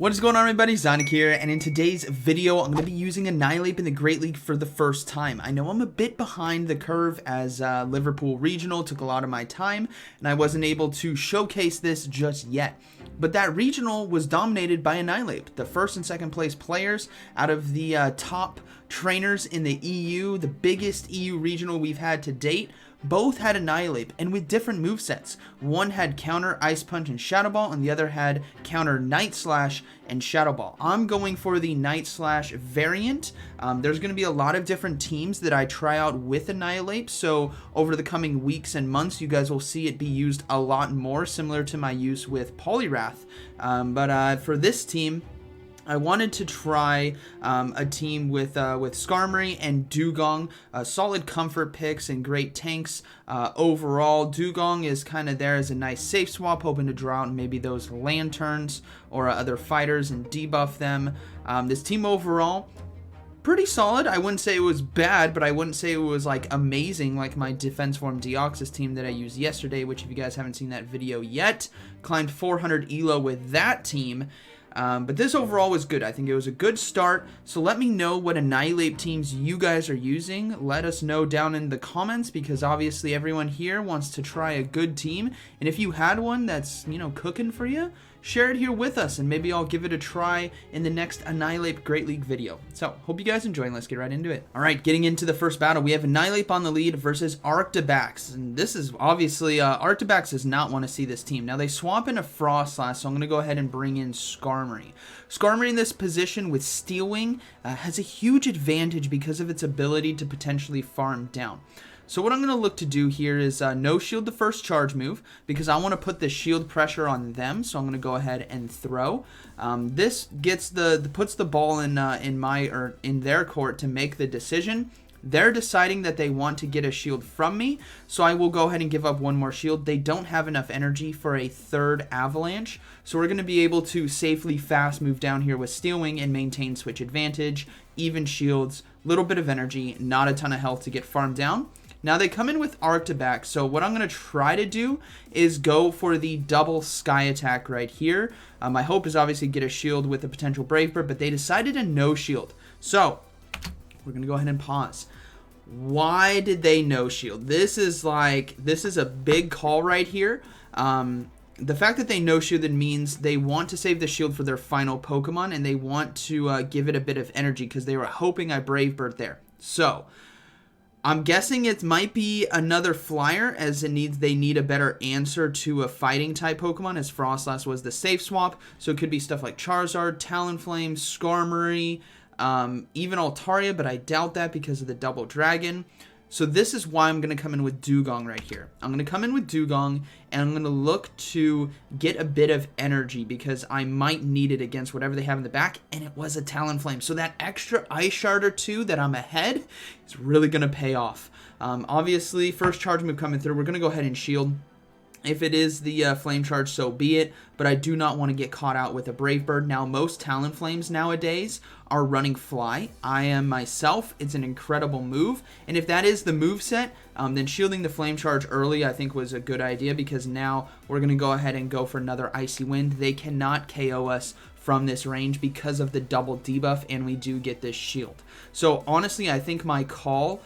What is going on, everybody? ZyoniK here, and in today's video, I'm going to be using Annihilape in the Great League for the first time. I know I'm a bit behind the curve as Liverpool Regional took a lot of my time, and I wasn't able to showcase this just yet. But that Regional was dominated by Annihilape, the first and second place players out of the top trainers in the EU, the biggest EU Regional we've had to date. Both had Annihilape, and with different movesets. One had counter Ice Punch and Shadow Ball, and the other had counter Night Slash and Shadow Ball. I'm going for the Night Slash variant. There's going to be a lot of different teams that I try out with Annihilape, so over the coming weeks and months, you guys will see it be used a lot more, similar to my use with Poliwrath. But for this team, I wanted to try a team with Skarmory and Dewgong, solid comfort picks and great tanks. Overall, Dewgong is kind of there as a nice safe swap, hoping to draw out maybe those Lanturns or other fighters and debuff them. This team overall, pretty solid. I wouldn't say it was bad, but I wouldn't say it was like amazing like my Defense Form Deoxys team that I used yesterday, which if you guys haven't seen that video yet, climbed 400 elo with that team. But this overall was good. I think it was a good start. So let me know what Annihilape teams you guys are using. Let us know down in the comments, because obviously everyone here wants to try a good team. And if you had one that's, cooking for you, share it here with us, and maybe I'll give it a try in the next Annihilape Great League video. So, hope you guys enjoy, and let's get right into it. Alright, getting into the first battle, we have Annihilape on the lead versus Arctibax. And this is obviously, Arctibax does not want to see this team. Now, they swap in a Frostlass, so I'm going to go ahead and bring in Skarmory. Skarmory in this position with Steel Wing has a huge advantage because of its ability to potentially farm down. So what I'm going to look to do here is no shield the first charge move, because I want to put the shield pressure on them. So I'm going to go ahead and throw. This gets puts the ball in their court to make the decision. They're deciding that they want to get a shield from me, so I will go ahead and give up one more shield. They don't have enough energy for a third avalanche, so we're going to be able to safely fast move down here with Steel Wing and maintain switch advantage, even shields, little bit of energy, not a ton of health to get farmed down. Now they come in with Arctibax, so what I'm going to try to do is go for the double sky attack right here. My hope is obviously get a shield with a potential Brave Bird, but they decided to no shield. So we're going to go ahead and pause. Why did they no shield? This is a big call right here. The fact that they no shielded means they want to save the shield for their final Pokemon, and they want to give it a bit of energy because they were hoping I Brave Bird there. So I'm guessing it might be another flyer, as they need a better answer to a fighting type Pokemon, as Frostlass was the safe swap. So it could be stuff like Charizard, Talonflame, Skarmory, even Altaria, but I doubt that because of the double dragon. So this is why I'm going to come in with Dewgong right here. I'm going to come in with Dewgong, and I'm going to look to get a bit of energy because I might need it against whatever they have in the back, and it was a Talonflame. So that extra Ice Shard or two that I'm ahead is really going to pay off. Obviously, first charge move coming through, we're going to go ahead and shield. If it is the Flame Charge, so be it, but I do not want to get caught out with a Brave Bird. Now, most Talonflames nowadays are running Fly. I am myself. It's an incredible move, and if that is the move set, then shielding the Flame Charge early I think was a good idea, because now we're going to go ahead and go for another Icy Wind. They cannot KO us from this range because of the double debuff, and we do get this shield. So honestly, I think my call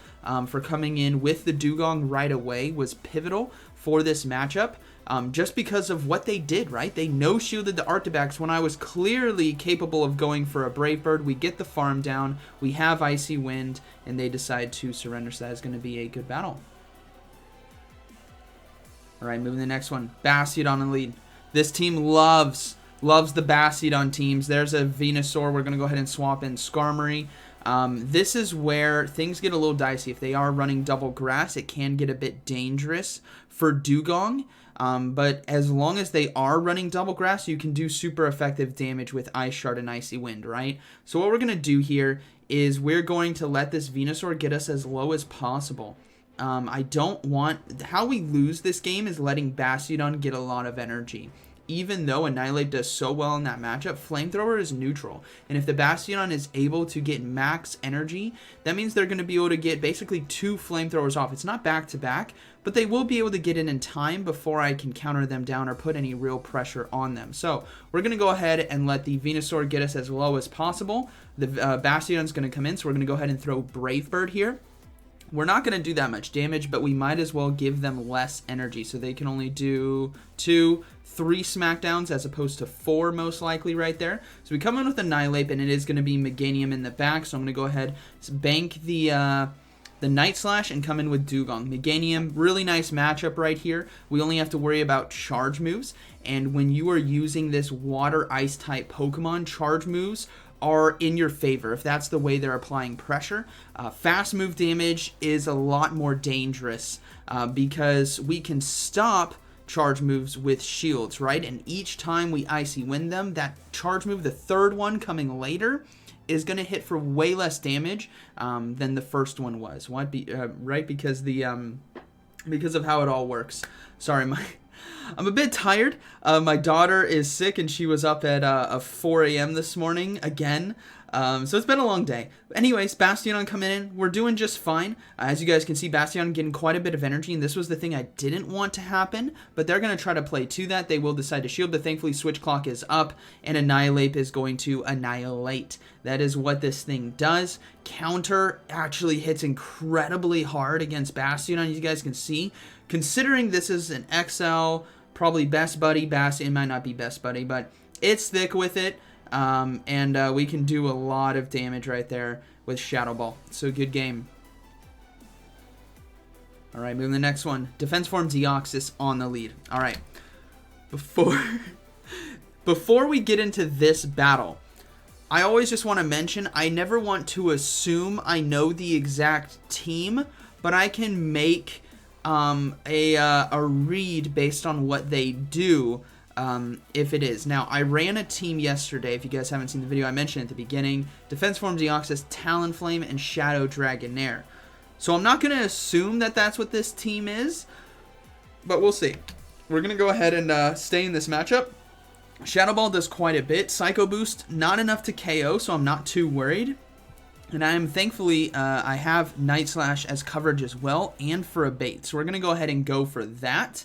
for coming in with the Dewgong right away was pivotal for this matchup, just because of what they did, right? They no-shielded the Arctibax when I was clearly capable of going for a Brave Bird. We get the farm down, we have Icy Wind, and they decide to surrender, so that is going to be a good battle. Alright, moving to the next one. Bastiodon in the lead. This team loves the Bastiodon teams. There's a Venusaur. We're going to go ahead and swap in Skarmory. This is where things get a little dicey. If they are running double grass, it can get a bit dangerous for Dewgong. But as long as they are running double grass, you can do super effective damage with Ice Shard and Icy Wind, right? So what we're going to do here is we're going to let this Venusaur get us as low as possible. I don't want... How we lose this game is letting Bastiodon get a lot of energy. even though Annihilape does so well in that matchup, Flamethrower is neutral. And if the Bastiodon is able to get max energy, that means they're going to be able to get basically 2 Flamethrowers off. It's not back-to-back, but they will be able to get it in time before I can counter them down or put any real pressure on them. So we're going to go ahead and let the Venusaur get us as low as possible. The Bastiodon's going to come in, so we're going to go ahead and throw Brave Bird here. We're not going to do that much damage, but we might as well give them less energy, so they can only do 2, 3 smackdowns as opposed to 4 most likely right there. So we come in with Annihilape, and it is going to be Meganium in the back, so I'm going to go ahead bank the Night Slash and come in with Dugong. Meganium, really nice matchup right here. We only have to worry about charge moves, and when you are using this water ice type Pokemon, charge moves are in your favor if that's the way they're applying pressure. Fast move damage is a lot more dangerous because we can stop charge moves with shields, right? And each time we Icy Wind them, that charge move, the third one coming later, is going to hit for way less damage than the first one was. Right? Because of how it all works. Sorry, I'm a bit tired. My daughter is sick, and she was up at 4 a.m. this morning again. So it's been a long day. Anyways, Bastiodon coming in. We're doing just fine. As you guys can see, Bastiodon getting quite a bit of energy, and this was the thing I didn't want to happen, but they're going to try to play to that. They will decide to shield, but thankfully Switch Clock is up, and Annihilape is going to annihilate. That is what this thing does. Counter actually hits incredibly hard against Bastiodon, as you guys can see. Considering this is an XL, probably best buddy, it might not be best buddy, but it's thick with it. And we can do a lot of damage right there with Shadow Ball. So good game. All right, moving to the next one. Defense Form Deoxys on the lead. All right. Before we get into this battle, I always just want to mention, I never want to assume I know the exact team, but I can make a read based on what they do. If it is. Now, I ran a team yesterday. If you guys haven't seen the video, I mentioned at the beginning. Defense Form Deoxys, Talonflame, and Shadow Dragonair. So I'm not going to assume that that's what this team is, but we'll see. We're going to go ahead and stay in this matchup. Shadow Ball does quite a bit. Psycho Boost, not enough to KO, so I'm not too worried. And I am thankfully, I have Night Slash as coverage as well, and for a bait. So we're going to go ahead and go for that.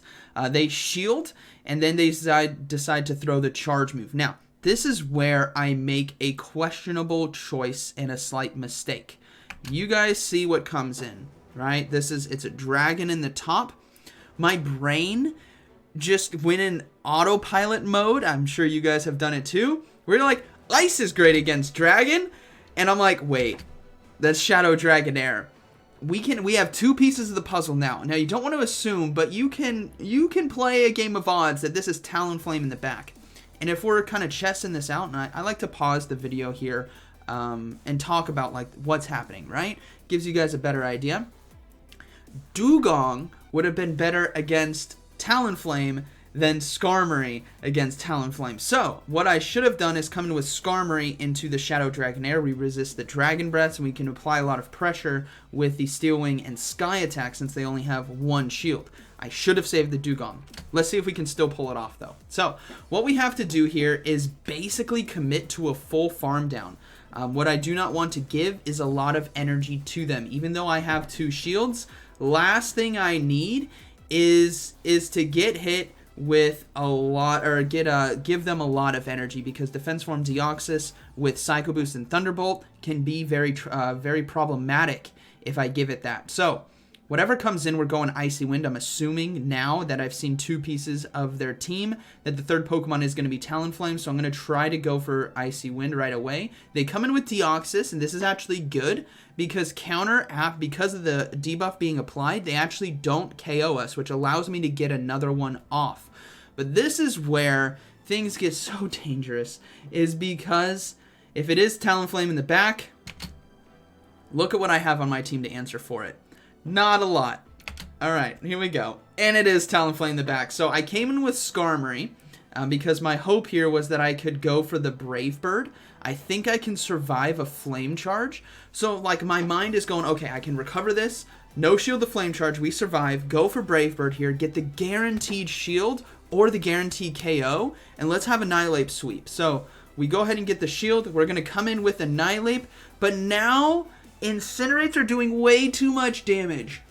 They shield, and then they decide to throw the charge move. Now, this is where I make a questionable choice and a slight mistake. You guys see what comes in, right? It's a dragon in the top. My brain just went in autopilot mode. I'm sure you guys have done it too. We're like, ice is great against dragon. And I'm like, wait, that's Shadow Dragonair. We have 2 pieces of the puzzle now. Now, you don't want to assume, but you can play a game of odds that this is Talonflame in the back. And if we're kind of chessing this out, and I like to pause the video here and talk about like what's happening, right? Gives you guys a better idea. Dugong would have been better against Talonflame than Skarmory against Talonflame. So, what I should have done is come in with Skarmory into the Shadow Dragonair. We resist the Dragon Breaths, and we can apply a lot of pressure with the Steel Wing and Sky Attack since they only have 1 shield. I should have saved the Dugong. Let's see if we can still pull it off, though. So, what we have to do here is basically commit to a full farm down. What I do not want to give is a lot of energy to them. Even though I have 2 shields, last thing I need is to get hit with a lot, or give them a lot of energy, because Defense Form Deoxys with Psycho Boost and Thunderbolt can be very problematic if I give it that. So whatever comes in, we're going Icy Wind. I'm assuming now that I've seen 2 pieces of their team that the third Pokemon is going to be Talonflame, so I'm going to try to go for Icy Wind right away. They come in with Deoxys, and this is actually good because because of the debuff being applied, they actually don't KO us, which allows me to get another one off. But this is where things get so dangerous, is because if it is Talonflame in the back, look at what I have on my team to answer for it. Not a lot. Alright, here we go. And it is Talonflame in the back. So I came in with Skarmory because my hope here was that I could go for the Brave Bird. I think I can survive a Flame Charge. So like my mind is going, okay, I can recover this. No shield the Flame Charge, we survive. Go for Brave Bird here, get the guaranteed shield or the guaranteed KO, and let's have Annihilape sweep. So we go ahead and get the shield. We're going to come in with Annihilape, but now Incinerates are doing way too much damage.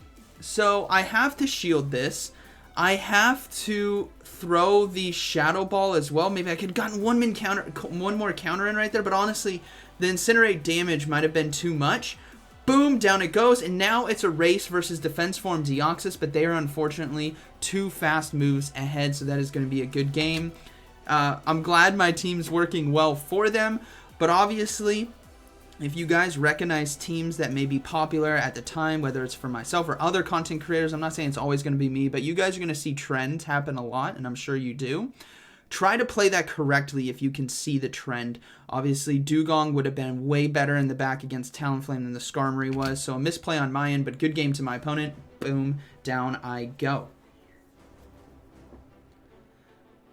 So I have to shield this. I have to throw the Shadow Ball as well. Maybe I could have gotten one more counter in right there, but honestly, the Incinerate damage might have been too much. Boom, down it goes, and now it's a race versus Defense Form Deoxys, but they are unfortunately 2 fast moves ahead, so that is going to be a good game. I'm glad my team's working well for them, but obviously, if you guys recognize teams that may be popular at the time, whether it's for myself or other content creators, I'm not saying it's always going to be me, but you guys are going to see trends happen a lot, and I'm sure you do. Try to play that correctly if you can see the trend. Obviously, Dugong would have been way better in the back against Talonflame than the Skarmory was, so a misplay on my end, but good game to my opponent. Boom, down I go.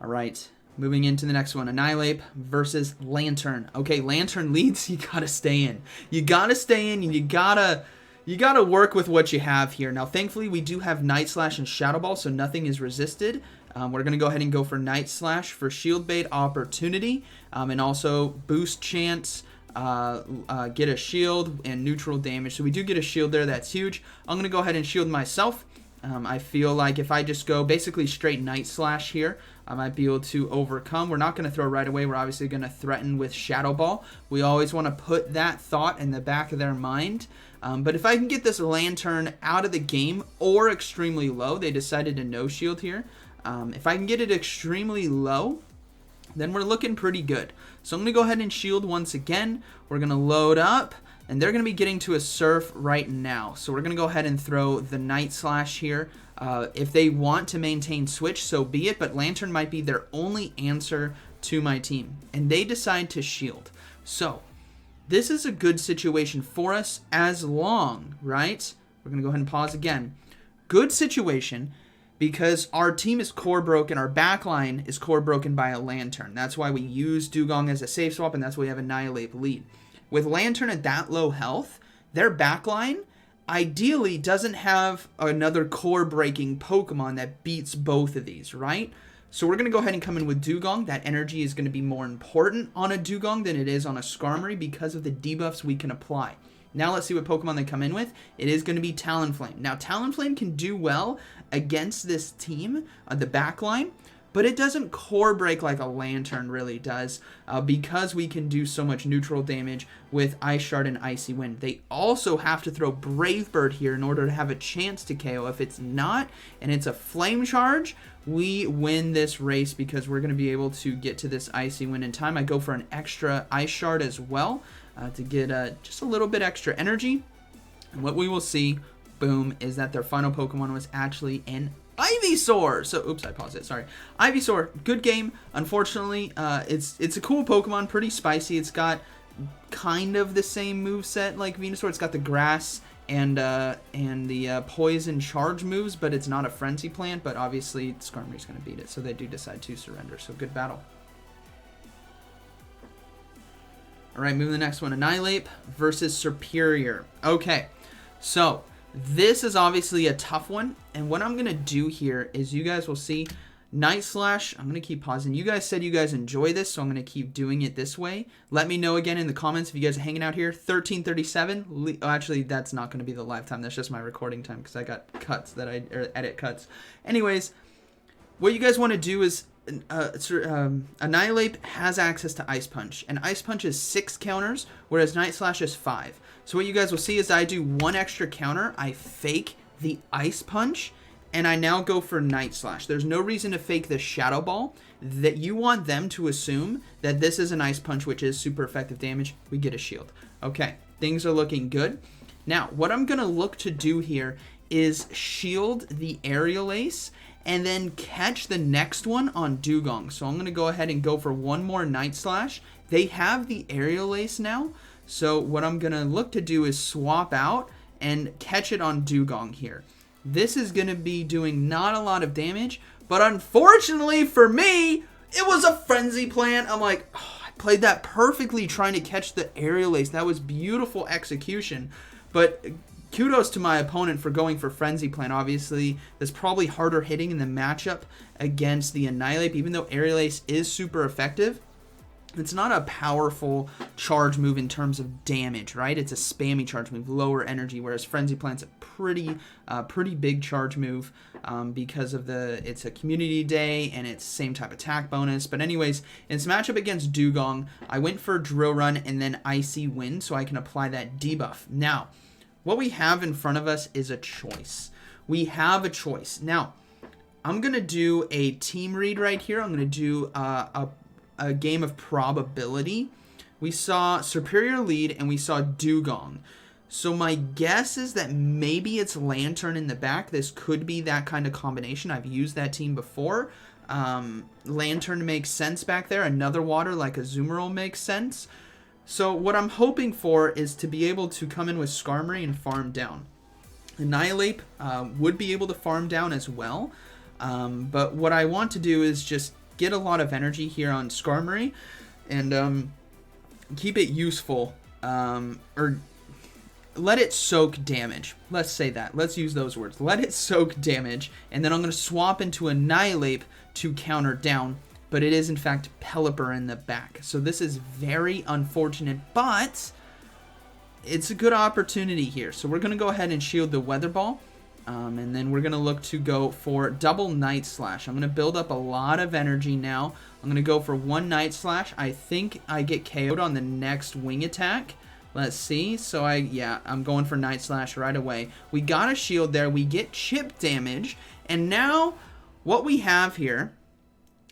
All right. Moving into the next one, Annihilape versus Lanturn. Okay, Lanturn leads, you gotta stay in. You gotta stay in, and you gotta work with what you have here. Now, thankfully, we do have Night Slash and Shadow Ball, so nothing is resisted. We're gonna go ahead and go for Night Slash for Shield Bait opportunity, and also boost chance, get a shield, and neutral damage. So we do get a shield there, that's huge. I'm gonna go ahead and shield myself. I feel like if I just go basically straight Night Slash here, I might be able to overcome. We're not going to throw right away. We're obviously going to threaten with Shadow Ball. We always want to put that thought in the back of their mind. But if I can get this Lanturn out of the game or extremely low, they decided to no shield here. If I can get it extremely low, then we're looking pretty good. So I'm going to go ahead and shield once again. We're going to load up. And they're going to be getting to a Surf right now. So we're going to go ahead and throw the Night Slash here. If they want to maintain Switch, so be it. But Lanturn might be their only answer to my team. And they decide to shield. So this is a good situation for us as long, right? We're going to go ahead and pause again. Good situation because our team is core broken. Our backline is core broken by a Lanturn. That's why we use Dugong as a safe swap. And that's why we have Annihilape lead. With Lanturn at that low health, their backline ideally doesn't have another core-breaking Pokemon that beats both of these, right? So we're going to go ahead and come in with Dugong. That energy is going to be more important on a Dugong than it is on a Skarmory because of the debuffs we can apply. Now let's see what Pokemon they come in with. It is going to be Talonflame. Now Talonflame can do well against this team, the backline, but it doesn't core break like a Lanturn really does because we can do so much neutral damage with Ice Shard and Icy Wind. They also have to throw Brave Bird here in order to have a chance to KO. If it's not, and it's a Flame Charge, we win this race because we're going to be able to get to this Icy Wind in time. I go for an extra Ice Shard as well to get just a little bit extra energy. And what we will see, boom, is that their final Pokemon was actually an Ivysaur. So, oops, I paused it. Sorry. Ivysaur, good game. Unfortunately, it's a cool Pokemon, pretty spicy. It's got kind of the same moveset like Venusaur. It's got the grass and the poison charge moves, but it's not a frenzy plant. But obviously, Skarmory's going to beat it, so they do decide to surrender. So, good battle. All right, moving to the next one. Annihilape versus Serperior. Okay, so this is obviously a tough one, and what I'm going to do here is you guys will see Night Slash. I'm going to keep pausing. You guys said you guys enjoy this, so I'm going to keep doing it this way. Let me know again in the comments if you guys are hanging out here. 13:37. Oh, actually, that's not going to be the live time. That's just my recording time because I got cuts that I edit cuts. Anyways, what you guys want to do is Annihilape has access to Ice Punch, and Ice Punch is 6 counters, whereas Night Slash is 5. So what you guys will see is I do 1 extra counter, I fake the Ice Punch, and I now go for Night Slash. There's no reason to fake the Shadow Ball. That you want them to assume that this is an Ice Punch, which is super effective damage. We get a shield. Okay, things are looking good. Now, what I'm going to look to do here is shield the Aerial Ace and then catch the next one on Dugong. So I'm going to go ahead and go for 1 more Night Slash. They have the Aerial Ace now. So what I'm going to look to do is swap out and catch it on Dugong here. This is going to be doing not a lot of damage, but unfortunately for me, it was a Frenzy Plant. I'm like, oh, I played that perfectly trying to catch the Aerial Ace. That was beautiful execution, but kudos to my opponent for going for Frenzy Plant. Obviously, that's probably harder hitting in the matchup against the Annihilape, even though Aerial Ace is super effective. It's not a powerful charge move in terms of damage, right? It's a spammy charge move, lower energy, whereas Frenzy Plant's a pretty big charge move because of it's a community day and it's same type attack bonus. But anyways, in this matchup against Dewgong, I went for Drill Run and then Icy Wind so I can apply that debuff. Now, what we have in front of us is a choice. We have a choice. Now, I'm going to do a team read right here. I'm going to do a game of probability. We saw Serperior lead and we saw Dewgong. So my guess is that maybe it's Lanturn in the back. This could be that kind of combination. I've used that team before. Lanturn makes sense back there. Another water like a Azumarill makes sense. So what I'm hoping for is to be able to come in with Skarmory and farm down. Annihilape would be able to farm down as well. But what I want to do is just get a lot of energy here on Skarmory and keep it useful, or let it soak damage. Let's say that. Let's use those words. Let it soak damage, and then I'm going to swap into Annihilape to counter down, but it is in fact Pelipper in the back. So this is very unfortunate, but it's a good opportunity here. So we're going to go ahead and shield the Weather Ball. And then we're going to look to go for double Night Slash. I'm going to build up a lot of energy now. I'm going to go for one Night Slash. I think I get KO'd on the next wing attack. Let's see. So I'm going for Night Slash right away. We got a shield there. We get chip damage. And now what we have here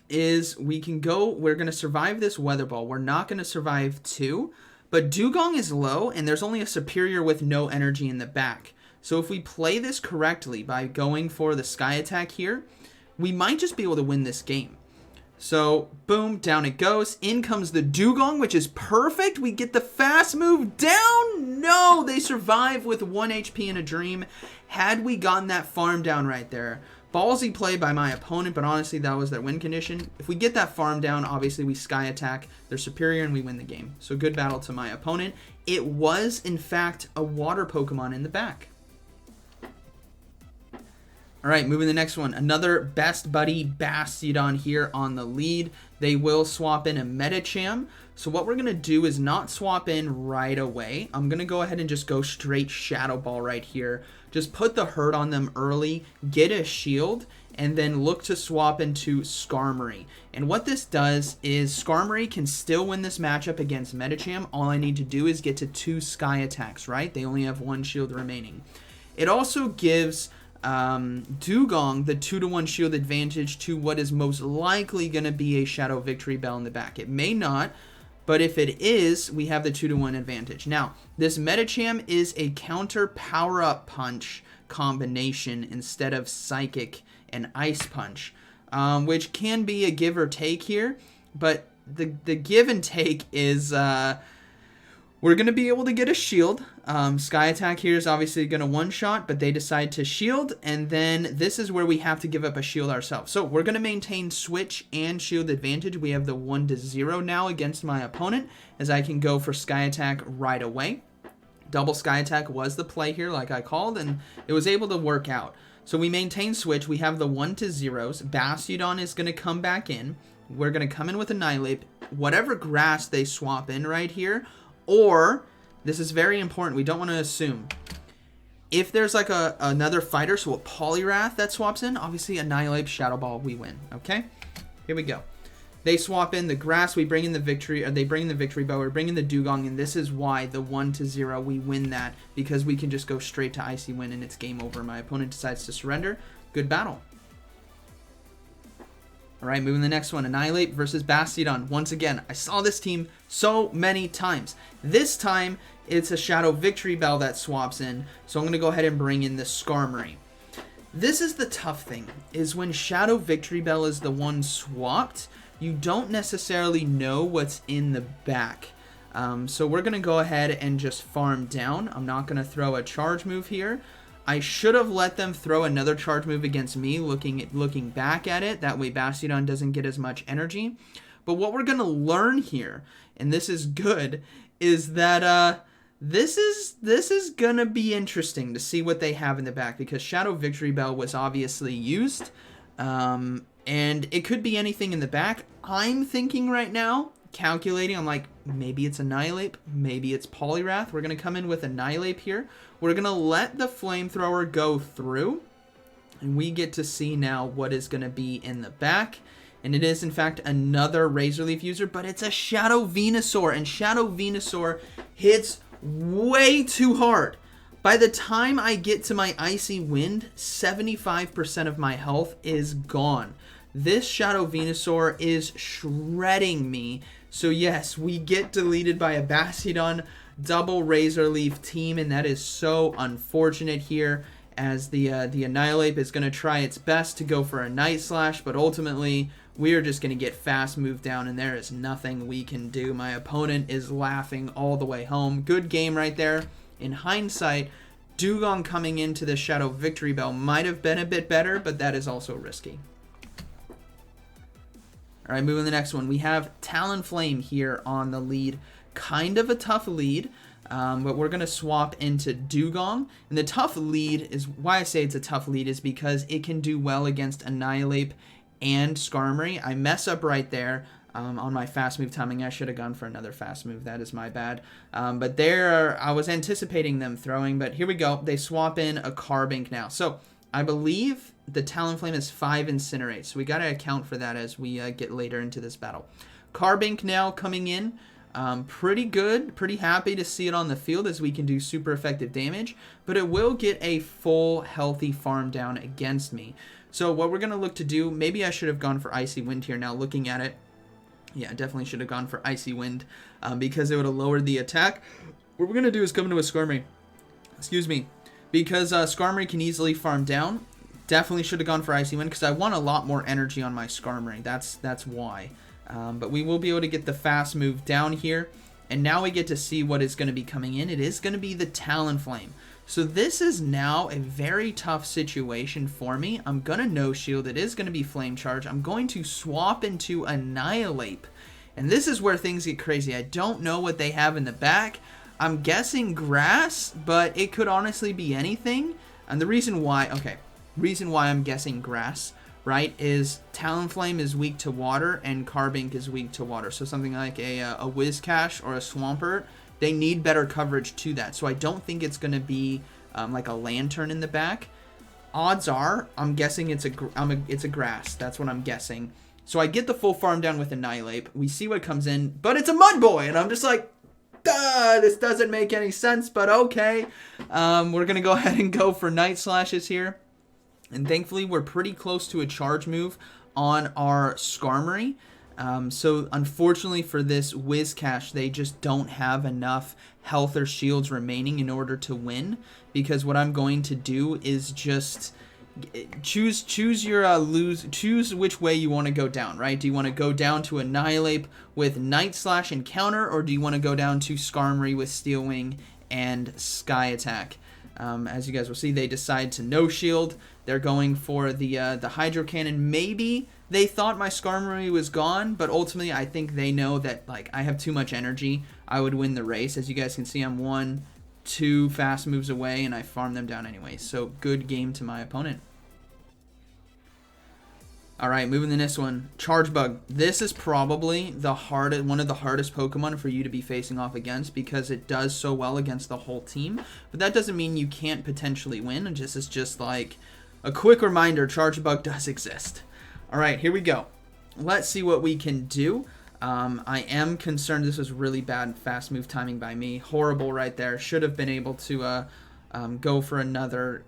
is we're going to survive this Weather Ball. We're not going to survive two. But Dewgong is low, and there's only a Serperior with no energy in the back. So if we play this correctly by going for the Sky Attack here, we might just be able to win this game. So, boom, down it goes. In comes the Dewgong, which is perfect. We get the fast move down. No, they survive with 1 HP in a dream. Had we gotten that farm down right there, ballsy play by my opponent, but honestly, that was their win condition. If we get that farm down, obviously we Sky Attack their Serperior and we win the game. So good battle to my opponent. It was, in fact, a water Pokemon in the back. All right, moving to the next one. Another best buddy Bastiodon here on the lead. They will swap in a Medicham. So what we're going to do is not swap in right away. I'm going to go ahead and just go straight Shadow Ball right here. Just put the hurt on them early, get a shield, and then look to swap into Skarmory. And what this does is Skarmory can still win this matchup against Medicham. All I need to do is get to 2 Sky Attacks, right? They only have 1 shield remaining. It also gives Dewgong the 2-to-1 shield advantage to what is most likely going to be a Shadow Victreebel in the back. It may not, but if it is, we have the 2-to-1 advantage. Now, this Medicham is a counter power-up punch combination instead of Psychic and Ice Punch, which can be a give or take here, but the give and take is we're going to be able to get a shield. Sky Attack here is obviously going to one-shot, but they decide to shield, and then this is where we have to give up a shield ourselves. So we're going to maintain switch and shield advantage. We have the 1-0 now against my opponent, as I can go for Sky Attack right away. Double Sky Attack was the play here, like I called, and it was able to work out. So we maintain switch. We have the 1-0s. Bastiodon is going to come back in. We're going to come in with Annihilape. Whatever grass they swap in right here, or, this is very important, we don't want to assume, if there's like another fighter, so a Poliwrath that swaps in, obviously Annihilape, Shadow Ball, we win, okay? Here we go. They swap in the grass, we bring in the they bring in the Victreebel, we bring in the Dewgong, and this is why the 1-0, we win that, because we can just go straight to Icy Wind and it's game over. My opponent decides to surrender. Good battle. All right, moving to the next one, Annihilape versus Bastiodon. Once again, I saw this team so many times. This time, it's a Shadow Victreebel that swaps in, so I'm going to go ahead and bring in the Skarmory. This is the tough thing, is when Shadow Victreebel is the one swapped, you don't necessarily know what's in the back. So we're going to go ahead and just farm down. I'm not going to throw a charge move here. I should have let them throw another charge move against me, looking back at it. That way Bastiodon doesn't get as much energy. But what we're going to learn here, and this is good, is that This is gonna be interesting to see what they have in the back, because Shadow Victreebel was obviously used, and it could be anything in the back. I'm thinking right now, calculating, I'm like, maybe it's Annihilape, maybe it's Poliwrath. We're gonna come in with Annihilape here. We're gonna let the Flamethrower go through, and we get to see now what is gonna be in the back. And it is, in fact, another Razor Leaf user, but it's a Shadow Venusaur, and Shadow Venusaur hits way too hard. By the time I get to my Icy Wind, 75% of my health is gone. This Shadow Venusaur is shredding me. So yes, we get deleted by a Bastiodon double Razor Leaf team, and that is so unfortunate here, as the Annihilape is going to try its best to go for a Night Slash, but ultimately we are just going to get fast moved down, and there is nothing we can do. My opponent is laughing all the way home. Good game right there. In hindsight, Dewgong coming into the Shadow Victreebel might have been a bit better, but that is also risky. All right, moving to the next one. We have Talonflame here on the lead. Kind of a tough lead, but we're going to swap into Dewgong. And the tough lead is, why I say it's a tough lead is because it can do well against Annihilape and Skarmory. I mess up right there on my fast move timing. I should have gone for another fast move. That is my bad. But there, I was anticipating them throwing, but here we go. They swap in a Carbink now. So I believe the Talonflame is 5 Incinerate, so we got to account for that as we get later into this battle. Carbink now coming in. Pretty good, pretty happy to see it on the field, as we can do super effective damage, but it will get a full healthy farm down against me. So what we're going to look to do, maybe I should have gone for Icy Wind here now looking at it. Yeah, definitely should have gone for Icy Wind because it would have lowered the attack. What we're going to do is come into a Skarmory. Excuse me. Because Skarmory can easily farm down. Definitely should have gone for Icy Wind because I want a lot more energy on my Skarmory. That's why. But we will be able to get the fast move down here. And now we get to see what is going to be coming in. It is going to be the Talonflame. So this is now a very tough situation for me. I'm going to no shield. It is going to be Flame Charge. I'm going to swap into Annihilape. And this is where things get crazy. I don't know what they have in the back. I'm guessing grass, but it could honestly be anything. And the reason why I'm guessing grass, right, is Talonflame is weak to water and Carbink is weak to water. So something like a Whiscash or a Swampert, they need better coverage to that. So I don't think it's going to be like a Lanturn in the back. Odds are, I'm guessing it's a grass. That's what I'm guessing. So I get the full farm down with Annihilape. We see what comes in, but it's a Mudboy, and I'm just like, duh, this doesn't make any sense, but okay. We're going to go ahead and go for Night Slashes here. And thankfully, we're pretty close to a charge move on our Skarmory. So unfortunately for this Whiscash, they just don't have enough health or shields remaining in order to win. Because what I'm going to do is just choose which way you want to go down, right? Do you want to go down to Annihilape with Night Slash and counter, or do you want to go down to Skarmory with Steel Wing and Sky Attack? As you guys will see, they decide to no shield. They're going for the Hydro Cannon. Maybe they thought my Skarmory was gone, but ultimately I think they know that, like, I have too much energy. I would win the race. As you guys can see, I'm 1-2 fast moves away, and I farm them down anyway. So good game to my opponent. All right, moving to this one, Charjabug. This is probably one of the hardest Pokemon for you to be facing off against because it does so well against the whole team. But that doesn't mean you can't potentially win. It's just like a quick reminder, Charjabug does exist. All right, here we go. Let's see what we can do. I am concerned. This was really bad fast move timing by me. Horrible right there. Should have been able to go for another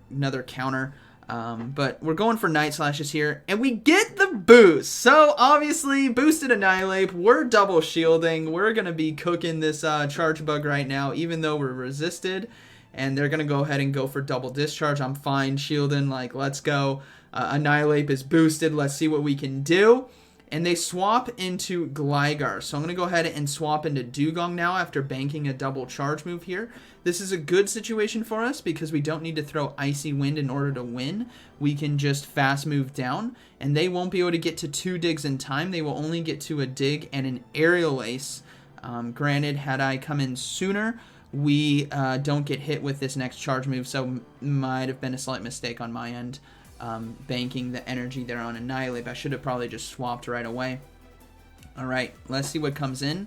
counter. But we're going for Night Slashes here, and we get the boost. So obviously, boosted Annihilape. We're double shielding. We're going to be cooking this Charjabug right now, even though we're resisted. And they're going to go ahead and go for double discharge. I'm fine shielding. Like, let's go. Annihilape is boosted. Let's see what we can do. And they swap into Gligar. So I'm going to go ahead and swap into Dewgong now after banking a double charge move here. This is a good situation for us because we don't need to throw Icy Wind in order to win. We can just fast move down, and they won't be able to get to 2 digs in time. They will only get to a dig and an Aerial Ace. Granted, had I come in sooner, we don't get hit with this next charge move. So might have been a slight mistake on my end, banking the energy there on Annihilape. I should have probably just swapped right away. All right, let's see what comes in.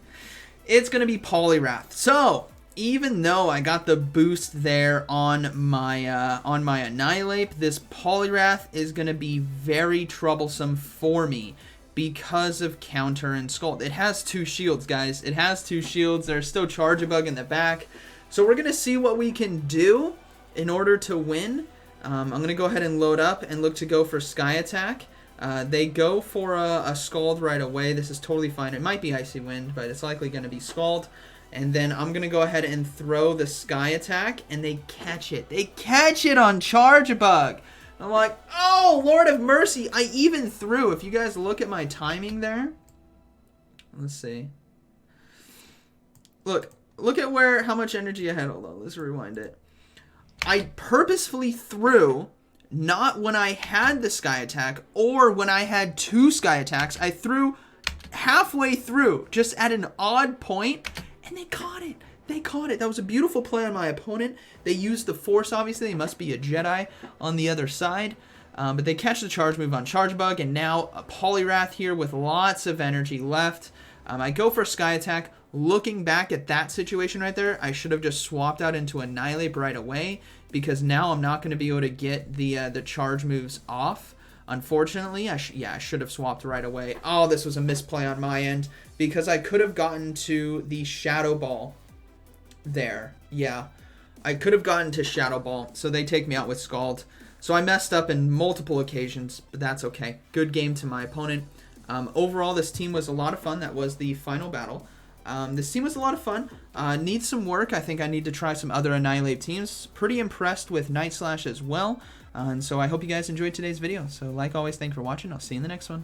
It's going to be Poliwrath. So even though I got the boost there on my Annihilape, this Poliwrath is going to be very troublesome for me because of counter and Scald. It has 2 shields, guys. It has 2 shields. There's still Charjabug in the back. So we're going to see what we can do in order to win. I'm going to go ahead and load up and look to go for Sky Attack. They go for a Scald right away. This is totally fine. It might be Icy Wind, but it's likely going to be Scald. And then I'm going to go ahead and throw the Sky Attack, and they catch it. They catch it on Charjabug. I'm like, oh, Lord of Mercy. I even threw, if you guys look at my timing there. Let's see. Look at how much energy I had. Hold on, let's rewind it. I purposefully threw, not when I had the Sky Attack or when I had 2 Sky Attacks. I threw halfway through, just at an odd point, and they caught it. They caught it. That was a beautiful play on my opponent. They used the Force, obviously. They must be a Jedi on the other side. But they catch the charge move on Charjabug, and now a Poliwrath here with lots of energy left. I go for Sky Attack. Looking back at that situation right there, I should have just swapped out into Annihilape right away, because now I'm not going to be able to get the charge moves off. Unfortunately, I should have swapped right away. Oh, this was a misplay on my end, because I could have gotten to the Shadow Ball there. Yeah, I could have gotten to Shadow Ball, so they take me out with Scald. So I messed up in multiple occasions, but that's okay. Good game to my opponent. Overall, this team was a lot of fun. That was the final battle. This team was a lot of fun. Needs some work. I think I need to try some other Annihilape teams. Pretty impressed with Night Slash as well. And so I hope you guys enjoyed today's video. So like always, thanks for watching. I'll see you in the next one.